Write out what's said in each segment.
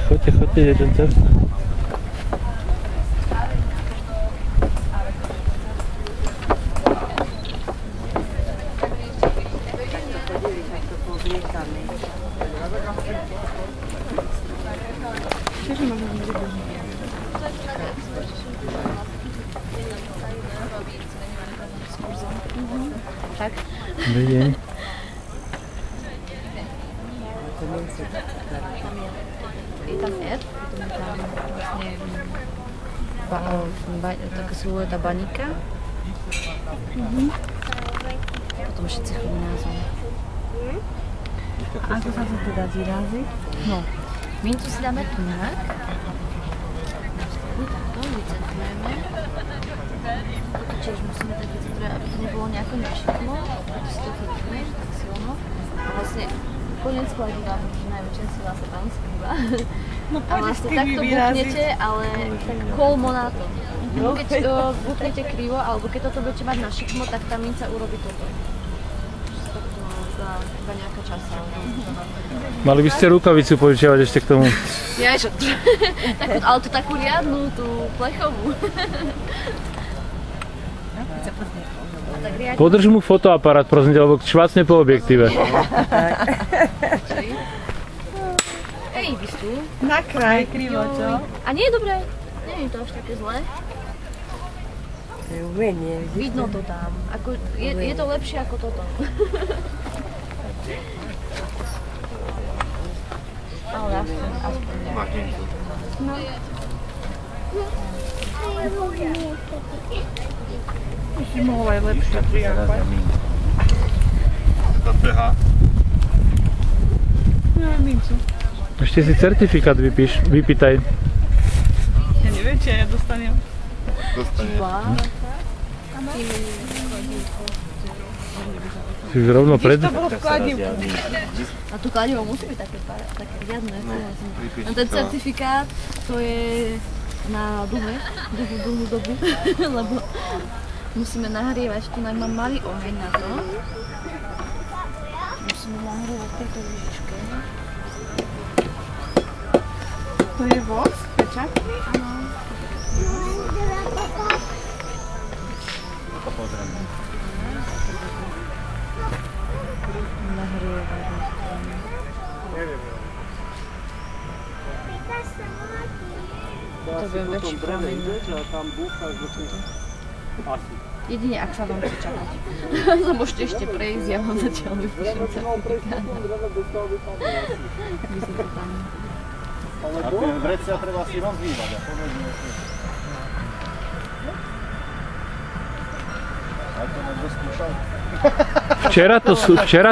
Chodte, jeden cesta. Tak. Dobrý deň. Je tam Ed, potom je tam vlastne taká silueta baníka. Potom všetci chodí názov. A ako sa to teda vyrazí? No, mincu si dáme tunak. Takto vycentrujeme. Čiže musíme tak vycentrovať, aby to nebolo nejako nešiklo. Preto si to chytíme tak silno. A vlastne koniec kladiva, pretože najväčšia sila sa tam skrýva. No a vlastne takto buchnete, ale tak kolmo na to. Keď buchnete krivo, alebo keď toto budete mať na šikmo, tak tá minca urobí toto. Za iba nejaká časa. Mali by ste rukavicu požičiavať ešte k tomu. Jajšo. Ale tú takú riadnu, tú plechovú. Podrž mu fotoaparát, prosím ťa, lebo švácne po objektíve. Hej, bys tu. Na kraj, krivo, čo? A nie je dobré. Nie je to až také zlé. To je umenie. Vidno to tam. Ako, je to lepšie ako toto. Ale aspoň nejak. No. Ešte mohol aj lepšie prijápať. Tá PH. No, mincu. Ešte si certifikát vypýtaj. Ja neviem, či ja dostanem. Dostaneš. Si už rovno pred... To bolo v kladivku. A to kladivo musí byť také riadne. A ten certifikát, to je na dlhú dobu, lebo musíme nahrievať, tu mám malý oheň na to. Musíme nahrievať tejto lyžičke. To je vox? Pečak? Áno. To bude väčší prameň. Jedine ak sa vám chce čakať. To môžete ešte prejsť, ja vám zatiaľ vypíšem certifikát. Aby sa to tam... A tie vrecia treba si rozhývať a povedzme si. Aj to niekto skúšal? Včera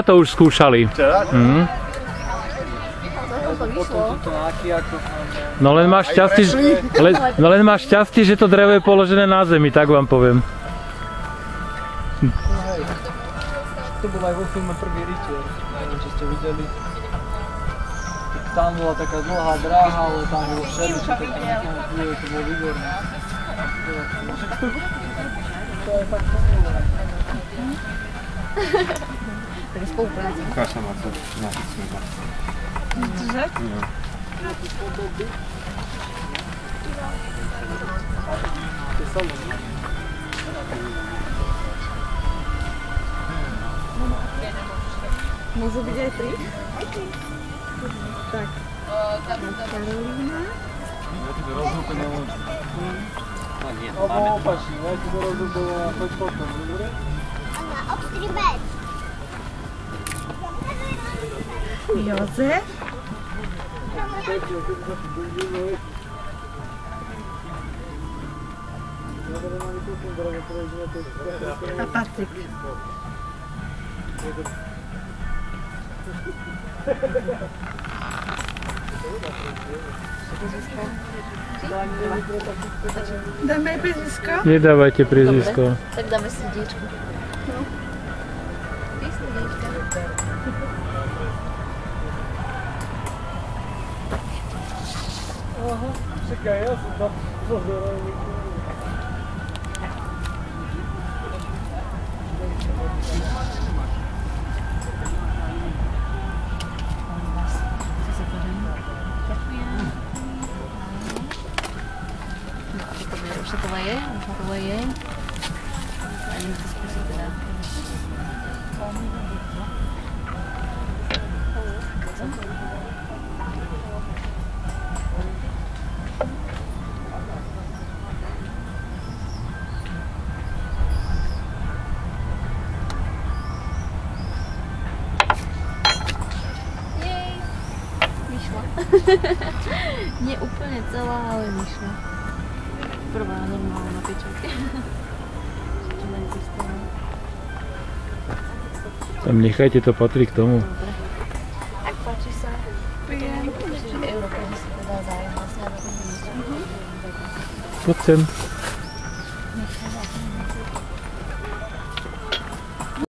to už skúšali. Včera? To vyšlo. No len máš šťastie, že to drevo je položené na zemi, tak vám poviem. To bol aj vo filme Prvý rytier, neviem, či ste videli. Tam bola taká dlhá dráha, ale tam bolo všeličo, tak na tom chvíľu to bolo výborné. To je fakt pomôže. Tak je spolupráca. Kaša má to na smýba. Čože? No. Môžu byť aj tri? Tak. Karolína. Ja ti to rozhúpe nemôžem. Alebo opačne, ja ti to rozhúpila choď potom, dobre? Jozef. A Patrik. Dáme aj priezvisko? Nedávajte priezvisko. Tak dáme srdiečko. No. Ty srdiečka. Aha, čakaj, ja som tam pozeral. Nie úplne celá, ale vyšla. Prvá normálna pečeť. Tam nechajte, to patrí k tomu. Dobre. Ak páči sa, že Európa by si teda zájem vlastne. Poď sem.